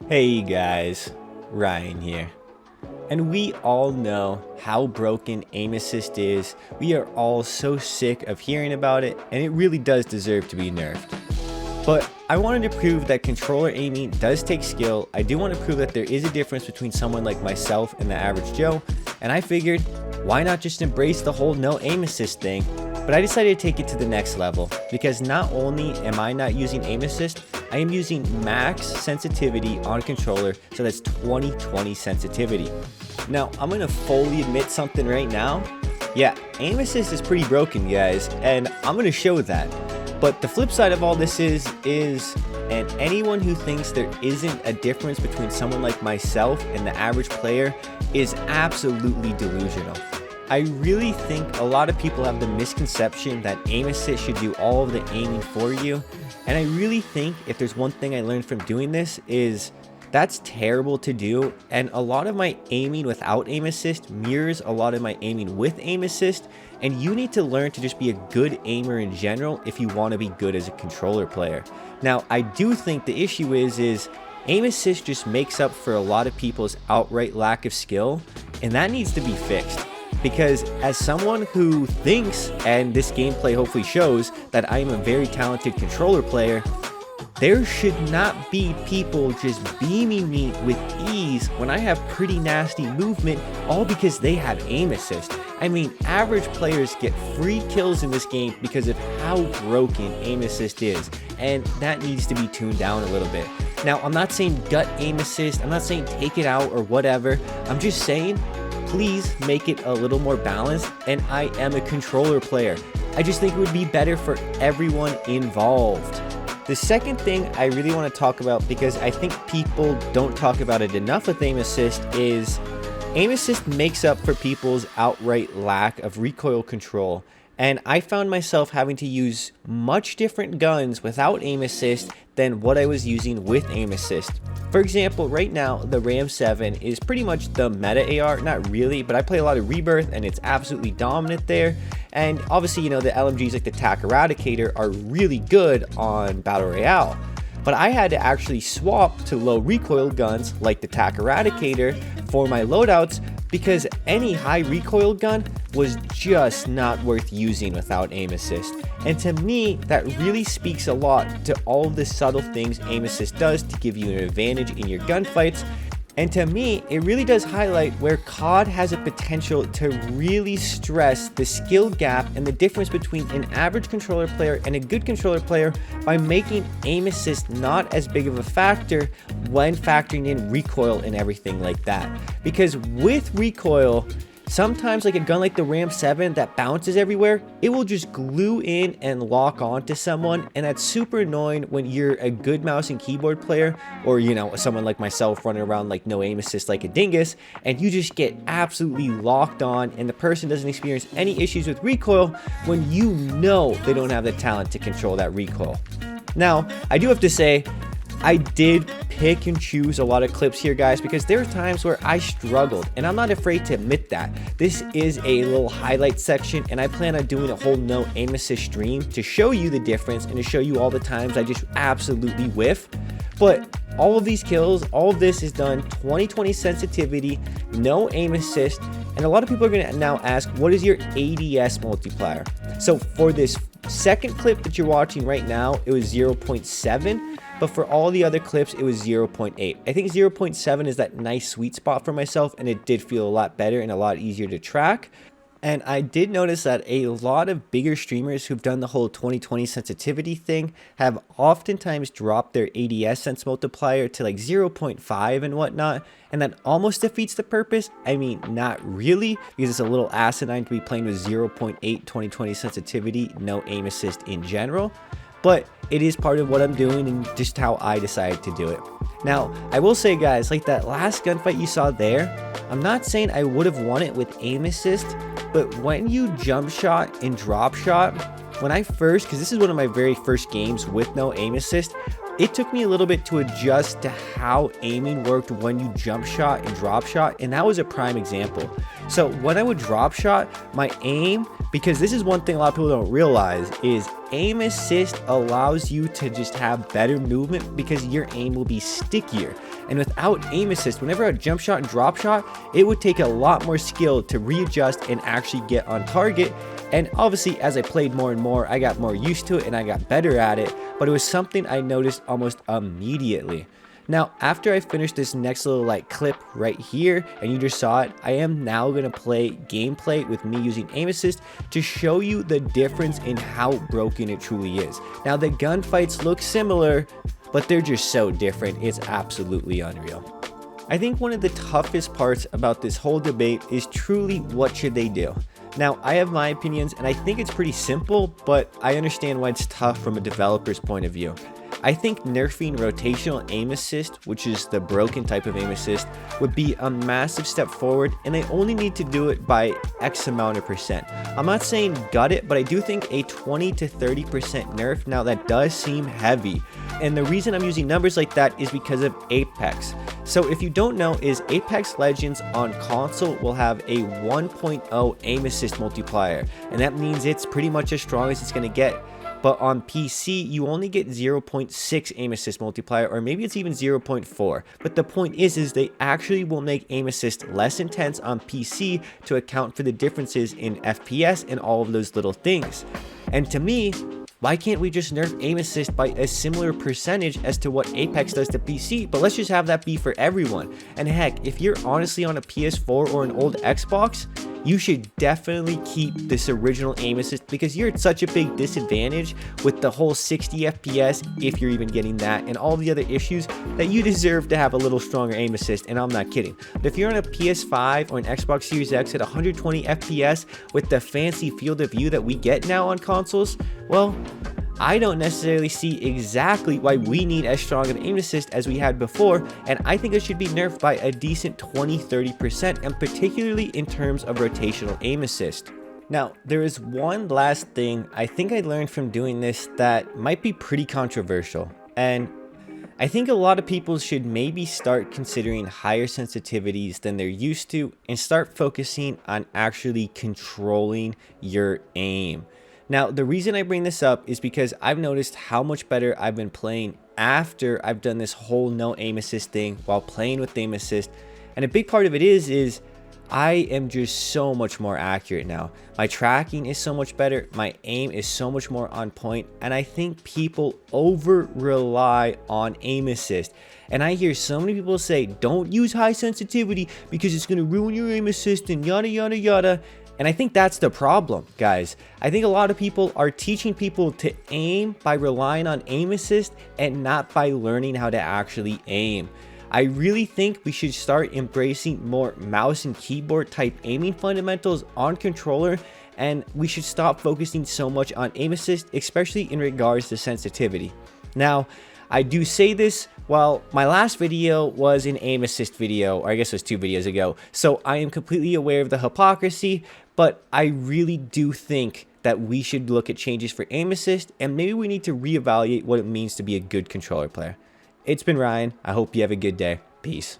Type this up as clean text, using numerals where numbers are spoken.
Hey guys, Ryan here. And we all know how broken aim assist is. We are all so sick of hearing about it, and it really does deserve to be nerfed. But I wanted to prove that controller aiming does take skill. I do want to prove that there is a difference between someone like myself and the average Joe, and I figured, why not just embrace the whole no aim assist thing? But I decided to take it to the next level, because not only am I not using aim assist, I am using max sensitivity on controller, so that's 20/20 sensitivity. Now, I'm going to fully admit something right now. Yeah, aim assist is pretty broken, guys, and I'm going to show that. But the flip side of all this is, and anyone who thinks there isn't a difference between someone like myself and the average player is absolutely delusional. I really think a lot of people have the misconception that aim assist should do all of the aiming for you. And I really think if there's one thing I learned from doing this is that's terrible to do. And a lot of my aiming without aim assist mirrors a lot of my aiming with aim assist. And you need to learn to just be a good aimer in general if you want to be good as a controller player. Now, I do think the issue is aim assist just makes up for a lot of people's outright lack of skill. And that needs to be fixed. Because as someone who thinks, and this gameplay hopefully shows, that I am a very talented controller player, there should not be people just beaming me with ease when I have pretty nasty movement, all because they have aim assist. I mean, average players get free kills in this game because of how broken aim assist is, and that needs to be tuned down a little bit. Now, I'm not saying gut aim assist, I'm not saying take it out or whatever, I'm just saying please make it a little more balanced, and I am a controller player. I just think it would be better for everyone involved. The second thing I really want to talk about, because I think people don't talk about it enough with aim assist, is aim assist makes up for people's outright lack of recoil control. And I found myself having to use much different guns without aim assist than what I was using with aim assist. For example, right now, the Ram 7 is pretty much the meta AR, not really, but I play a lot of Rebirth and it's absolutely dominant there. And obviously, you know, the LMGs like the TAC Eradicator are really good on Battle Royale. But I had to actually swap to low recoil guns like the TAC Eradicator for my loadouts because any high recoil gun was just not worth using without aim assist. And to me, that really speaks a lot to all of the subtle things aim assist does to give you an advantage in your gunfights. And to me, it really does highlight where COD has a potential to really stress the skill gap and the difference between an average controller player and a good controller player by making aim assist not as big of a factor when factoring in recoil and everything like that. Because with recoil, sometimes like a gun like the Ram 7 that bounces everywhere, it will just glue in and lock onto someone, and that's super annoying when you're a good mouse and keyboard player, or you know, someone like myself running around like no aim assist like a dingus, and you just get absolutely locked on and the person doesn't experience any issues with recoil when you know they don't have the talent to control that recoil. Now, I do have to say, I did pick and choose a lot of clips here, guys, because there are times where I struggled, and I'm not afraid to admit that. This is a little highlight section, and I plan on doing a whole no aim assist stream to show you the difference and to show you all the times I just absolutely whiff. But all of these kills, all of this is done 20/20 sensitivity, no aim assist, and a lot of people are going to now ask, what is your ADS multiplier? So for this second clip that you're watching right now, it was 0.7. But for all the other clips, it was 0.8. I think 0.7 is that nice sweet spot for myself, and it did feel a lot better and a lot easier to track. And I did notice that a lot of bigger streamers who've done the whole 20/20 sensitivity thing have oftentimes dropped their ADS sense multiplier to like 0.5 and whatnot, and that almost defeats the purpose. I mean, not really, because it's a little asinine to be playing with 0.8 20/20 sensitivity, no aim assist in general. But it is part of what I'm doing and just how I decided to do it. Now, I will say, guys, like that last gunfight you saw there, I'm not saying I would have won it with aim assist, but when you jump shot and drop shot, when I first, because this is one of my very first games with no aim assist, it took me a little bit to adjust to how aiming worked when you jump shot and drop shot, and that was a prime example. So when I would drop shot, my aim Because this is one thing a lot of people don't realize is aim assist allows you to just have better movement because your aim will be stickier. And without aim assist, whenever a jump shot and drop shot, it would take a lot more skill to readjust and actually get on target. And obviously, as I played more and more, I got more used to it and I got better at it, but it was something I noticed almost immediately. Now, after I finish this next little clip right here, and you just saw it, I am now going to play gameplay with me using aim assist to show you the difference in how broken it truly is. Now, the gunfights look similar, but they're just so different. It's absolutely unreal. I think one of the toughest parts about this whole debate is truly what should they do. Now, I have my opinions, and I think it's pretty simple, but I understand why it's tough from a developer's point of view. I think nerfing rotational aim assist, which is the broken type of aim assist, would be a massive step forward, and they only need to do it by X amount of percent. I'm not saying gut it, but I do think a 20 to 30% nerf, now that does seem heavy. And the reason I'm using numbers like that is because of Apex. So if you don't know, is Apex Legends on console will have a 1.0 aim assist multiplier, and that means it's pretty much as strong as it's going to get. But on PC, you only get 0.6 aim assist multiplier, or maybe it's even 0.4. But the point is they actually will make aim assist less intense on PC to account for the differences in FPS and all of those little things. And to me, why can't we just nerf aim assist by a similar percentage as to what Apex does to PC? But let's just have that be for everyone. And heck, if you're honestly on a PS4 or an old Xbox, you should definitely keep this original aim assist because you're at such a big disadvantage with the whole 60 FPS, if you're even getting that, and all the other issues, that you deserve to have a little stronger aim assist, and I'm not kidding. But if you're on a PS5 or an Xbox Series X at 120 FPS with the fancy field of view that we get now on consoles, well, I don't necessarily see exactly why we need as strong of aim assist as we had before, and I think it should be nerfed by a decent 20-30%, and particularly in terms of rotational aim assist. Now, there is one last thing I think I learned from doing this that might be pretty controversial, and I think a lot of people should maybe start considering higher sensitivities than they're used to and start focusing on actually controlling your aim. Now, the reason I bring this up is because I've noticed how much better I've been playing after I've done this whole no aim assist thing while playing with aim assist. And a big part of it is I am just so much more accurate now. My tracking is so much better. My aim is so much more on point. And I think people over rely on aim assist. And I hear so many people say, don't use high sensitivity because it's going to ruin your aim assist and yada, yada, yada. And I think that's the problem, guys. I think a lot of people are teaching people to aim by relying on aim assist and not by learning how to actually aim. I really think we should start embracing more mouse and keyboard type aiming fundamentals on controller, and we should stop focusing so much on aim assist, especially in regards to sensitivity. Now, I do say this while my last video was an aim assist video, or I guess it was 2 videos ago, so I am completely aware of the hypocrisy, but I really do think that we should look at changes for aim assist, and maybe we need to reevaluate what it means to be a good controller player. It's been Ryan. I hope you have a good day. Peace.